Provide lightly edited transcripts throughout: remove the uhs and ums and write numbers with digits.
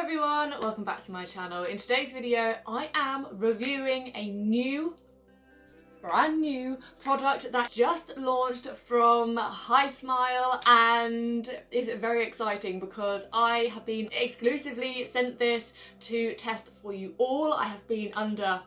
everyone, welcome back to my channel. In today's video, I am reviewing a brand new product that just launched from Hismile, and is very exciting because I have been exclusively sent this to test for you all. I have been under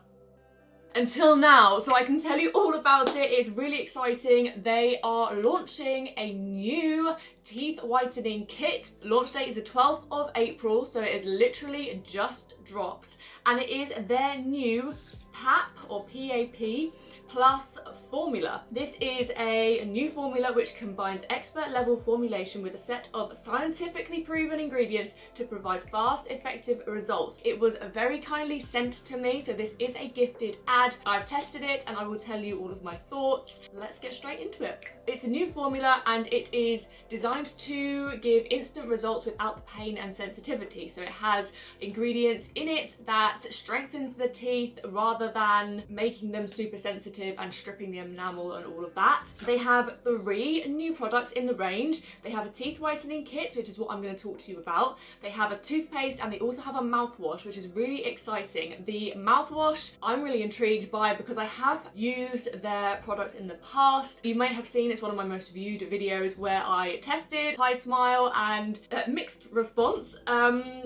until now, so I can tell you all about it. It's really exciting. They are launching a new teeth whitening kit. Launch date is the 12th of April, so it is literally just dropped, and it is their new PAP or PAP Plus formula. This is a new formula which combines expert level formulation with a set of scientifically proven ingredients to provide fast, effective results. It was very kindly sent to me, so this is a gifted ad. I've tested it and I will tell you all of my thoughts. Let's get straight into it. It's a new formula and it is designed to give instant results without the pain and sensitivity. So it has ingredients in it that strengthens the teeth rather than making them super sensitive and stripping the enamel and all of that. They have 3 new products in the range. They have a teeth whitening kit, which is what I'm going to talk to you about. They have a toothpaste and they also have a mouthwash, which is really exciting. The mouthwash I'm really intrigued by because I have used their products in the past. You may have seen it's one of my most viewed videos where I tested Hismile and mixed response.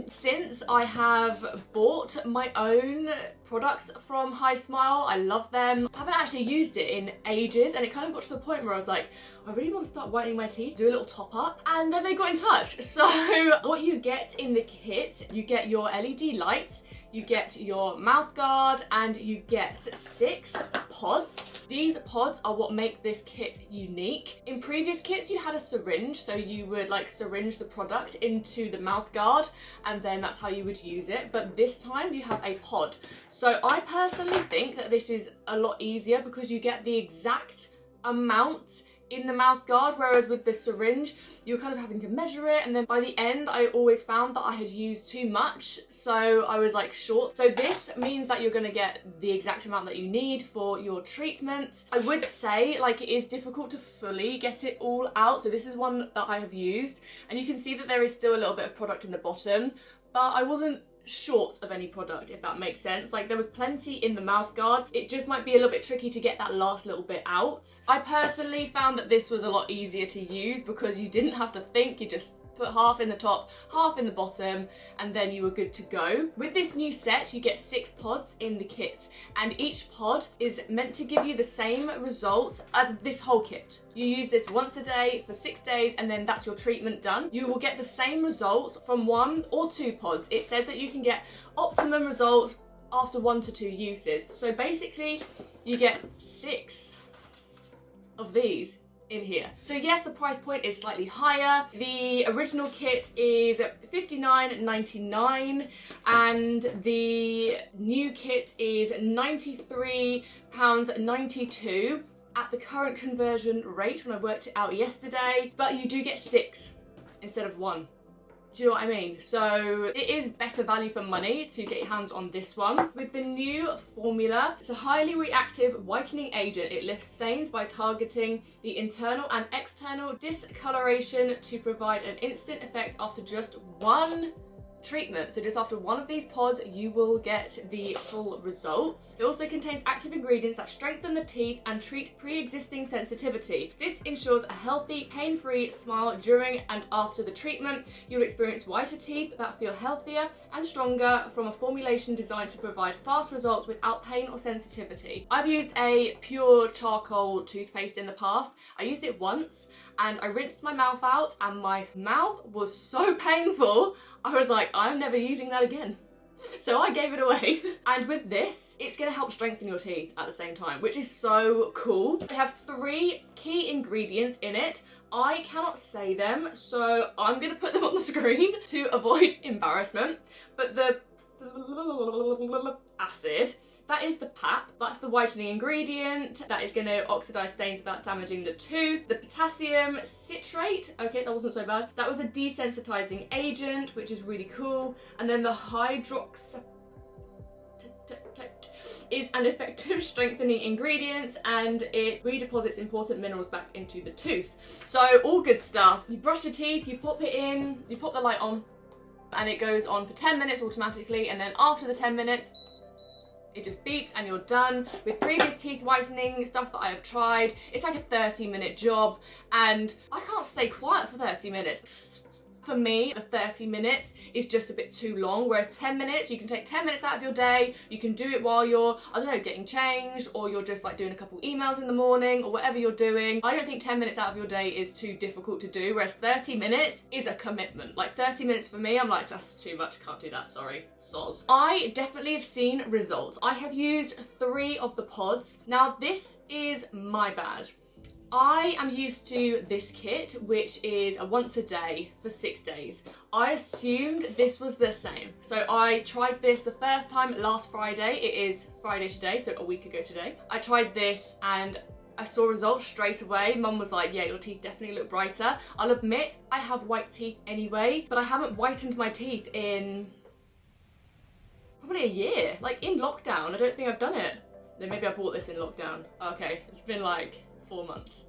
Since I have bought my own products from Hismile, I love them. I haven't actually used it in ages, and it kind of got to the point where I was like, I really want to start whitening my teeth, do a little top up, and then they got in touch. So what you get in the kit, you get your LED light, you get your mouth guard, and you get 6 pods. These pods are what make this kit unique. In previous kits you had a syringe, so you would like syringe the product into the mouth guard and then that's how you would use it, but this time you have a pod. So I personally think that this is a lot easier because you get the exact amount in the mouth guard, whereas with the syringe you're kind of having to measure it, and then by the end I always found that I had used too much, so I was like short. So this means that you're going to get the exact amount that you need for your treatment. I would say like it is difficult to fully get it all out, so this is one that I have used and you can see that there is still a little bit of product in the bottom, but I wasn't short of any product, if that makes sense. Like there was plenty in the mouth guard. It just might be a little bit tricky to get that last little bit out. I personally found that this was a lot easier to use because you didn't have to think, you just put half in the top, half in the bottom, and then you were good to go. With this new set, you get 6 pods in the kit, and each pod is meant to give you the same results as this whole kit. You use this once a day for 6 days, and then that's your treatment done. You will get the same results from 1 or 2 pods. It says that you can get optimum results after 1 to 2 uses. So basically, you get 6 of these in here. So yes, the price point is slightly higher. The original kit is $59.99 and the new kit is £93.92 at the current conversion rate when I worked it out yesterday, but you do get 6 instead of 1. Do you know what I mean? So it is better value for money to get your hands on this one. With the new formula, it's a highly reactive whitening agent. It lifts stains by targeting the internal and external discoloration to provide an instant effect after just 1 treatment. So just after 1 of these pods you will get the full results. It also contains active ingredients that strengthen the teeth and treat pre-existing sensitivity. This ensures a healthy, pain-free smile during and after the treatment. You'll experience whiter teeth that feel healthier and stronger from a formulation designed to provide fast results without pain or sensitivity. I've used a pure charcoal toothpaste in the past. I used it once and I rinsed my mouth out and my mouth was so painful. I was like, I'm never using that again. So I gave it away. And with this, it's gonna help strengthen your teeth at the same time, which is so cool. They have 3 key ingredients in it. I cannot say them, so I'm gonna put them on the screen to avoid embarrassment. But the acid, that is the PAP, that's the whitening ingredient that is going to oxidize stains without damaging the tooth. The potassium citrate, okay, that wasn't so bad. That was a desensitizing agent, which is really cool. And then the hydrox is an effective strengthening ingredient and it redeposits important minerals back into the tooth. So all good stuff. You brush your teeth, you pop it in, you pop the light on, and it goes on for 10 minutes automatically, and then after the 10 minutes, it just beeps and you're done. With previous teeth whitening stuff that I have tried, it's like a 30-minute job, and I can't stay quiet for 30 minutes. For me, the 30 minutes is just a bit too long, whereas 10 minutes, you can take 10 minutes out of your day, you can do it while you're, I don't know, getting changed, or you're just like doing a couple emails in the morning, or whatever you're doing. I don't think 10 minutes out of your day is too difficult to do, whereas 30 minutes is a commitment. Like 30 minutes for me, I'm like, that's too much, can't do that, sorry, soz. I definitely have seen results. I have used 3 of the pods. Now this is my bad. I am used to this kit, which is a once a day for 6 days. I assumed this was the same. So I tried this the first time last Friday. It is Friday today, so a week ago today. I tried this and I saw results straight away. Mum was like, yeah, your teeth definitely look brighter. I'll admit, I have white teeth anyway, but I haven't whitened my teeth in probably a year. Like in lockdown, I don't think I've done it. Then maybe I bought this in lockdown. Okay, it's been like 4 months.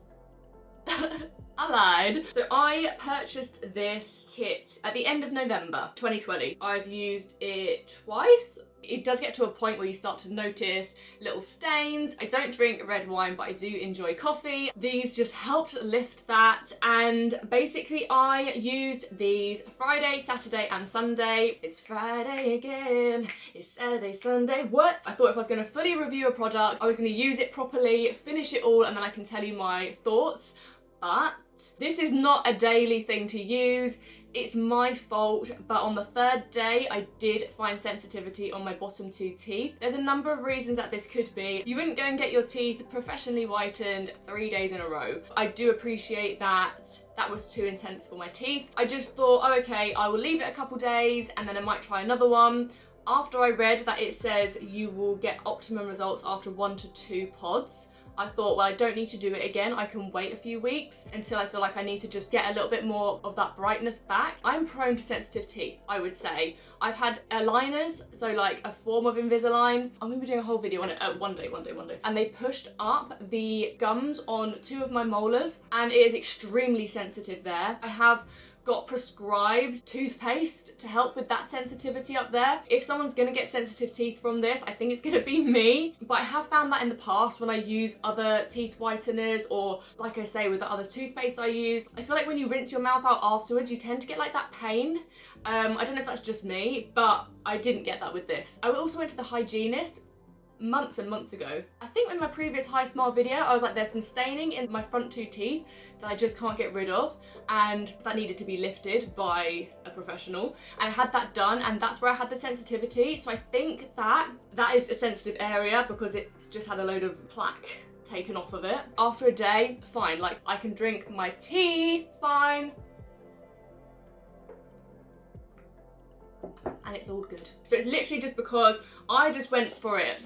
I lied. So I purchased this kit at the end of November 2020. I've used it twice. It does get to a point where you start to notice little stains. I don't drink red wine, but I do enjoy coffee. These just helped lift that, and basically I used these Friday, Saturday and Sunday. It's Friday again, it's Saturday, Sunday, what? I thought if I was going to fully review a product, I was going to use it properly, finish it all, and then I can tell you my thoughts. But this is not a daily thing to use. It's my fault, but on the 3rd day, I did find sensitivity on my bottom 2 teeth. There's a number of reasons that this could be. You wouldn't go and get your teeth professionally whitened 3 days in a row. I do appreciate that. That was too intense for my teeth. I just thought, oh, okay, I will leave it a couple days and then I might try another one. After I read that it says you will get optimum results after 1 to 2 pods, I thought, well, I don't need to do it again. I can wait a few weeks until I feel like I need to just get a little bit more of that brightness back. I'm prone to sensitive teeth, I would say. I've had aligners, so like a form of Invisalign. I'm gonna be doing a whole video on it one day. And they pushed up the gums on 2 of my molars, and it is extremely sensitive there. I have got prescribed toothpaste to help with that sensitivity up there. If someone's gonna get sensitive teeth from this, I think it's gonna be me. But I have found that in the past when I use other teeth whiteners, or like I say with the other toothpaste I use, I feel like when you rinse your mouth out afterwards, you tend to get like that pain. I don't know if that's just me, but I didn't get that with this. I also went to the hygienist months and months ago. I think in my previous Hismile video, I was like, there's some staining in my front 2 teeth that I just can't get rid of, and that needed to be lifted by a professional. I had that done, and that's where I had the sensitivity. So I think that is a sensitive area because it's just had a load of plaque taken off of it. After a day, fine, like I can drink my tea, fine. And it's all good. So it's literally just because I just went for it.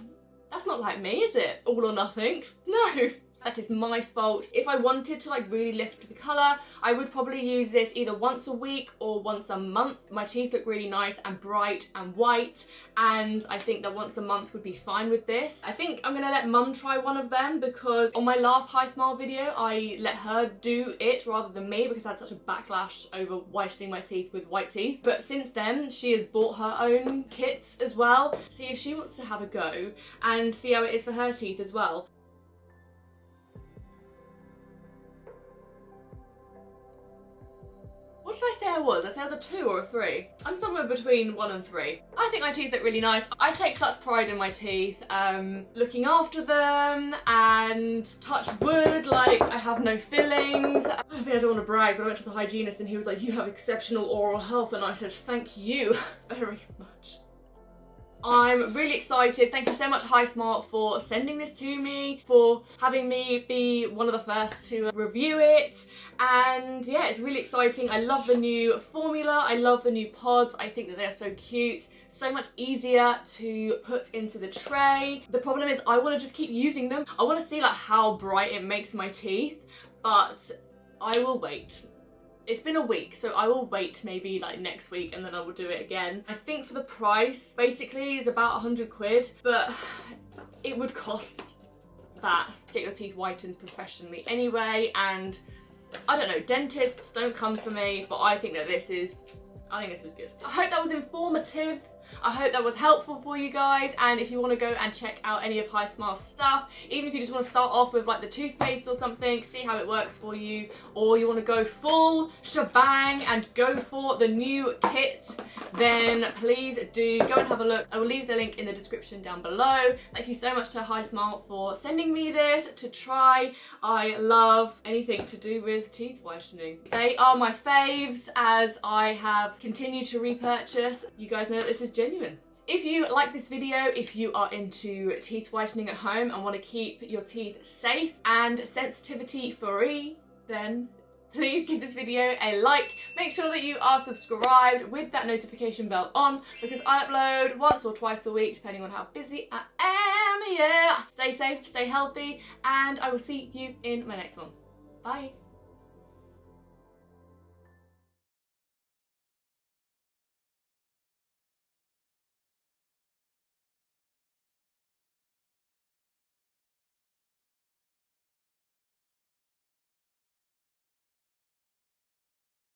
That's not like me, is it? All or nothing. No. That is my fault. If I wanted to like really lift the colour, I would probably use this either once a week or once a month. My teeth look really nice and bright and white, and I think that once a month would be fine with this. I think I'm gonna let Mum try one of them because on my last Hismile video, I let her do it rather than me because I had such a backlash over whitening my teeth with white teeth. But since then, she has bought her own kits as well. See if she wants to have a go and see how it is for her teeth as well. What did I say I was? I said I was a 2 or a 3. I'm somewhere between 1 and 3. I think my teeth look really nice. I take such pride in my teeth, looking after them, and touch wood, like I have no fillings. I mean, I don't want to brag, but I went to the hygienist and he was like, you have exceptional oral health, and I said, thank you very much. I'm really excited. Thank you so much, Hismile, for sending this to me, for having me be one of the first to review it. And yeah, it's really exciting. I love the new formula. I love the new pods. I think that they're so cute, so much easier to put into the tray. The problem is I want to just keep using them. I want to see like how bright it makes my teeth, but I will wait. It's been a week, so I will wait maybe like next week and then I will do it again. I think for the price, basically, is about 100 quid, but it would cost that to get your teeth whitened professionally anyway. And I don't know, dentists don't come for me, but I think that this is I think this is good. I hope that was informative. I hope that was helpful for you guys, and if you want to go and check out any of Hismile's stuff, even if you just want to start off with like the toothpaste or something, see how it works for you, or you want to go full shebang and go for the new kit, then please do go and have a look. I will leave the link in the description down below. Thank you so much to Hismile for sending me this to try. I love anything to do with teeth whitening. They are my faves as I have continued to repurchase. You guys know this is genuine. If you like this video, if you are into teeth whitening at home and want to keep your teeth safe and sensitivity free, then please give this video a like. Make sure that you are subscribed with that notification bell on, because I upload once or twice a week depending on how busy I am. Yeah. Stay safe, stay healthy, and I will see you in my next one. Bye.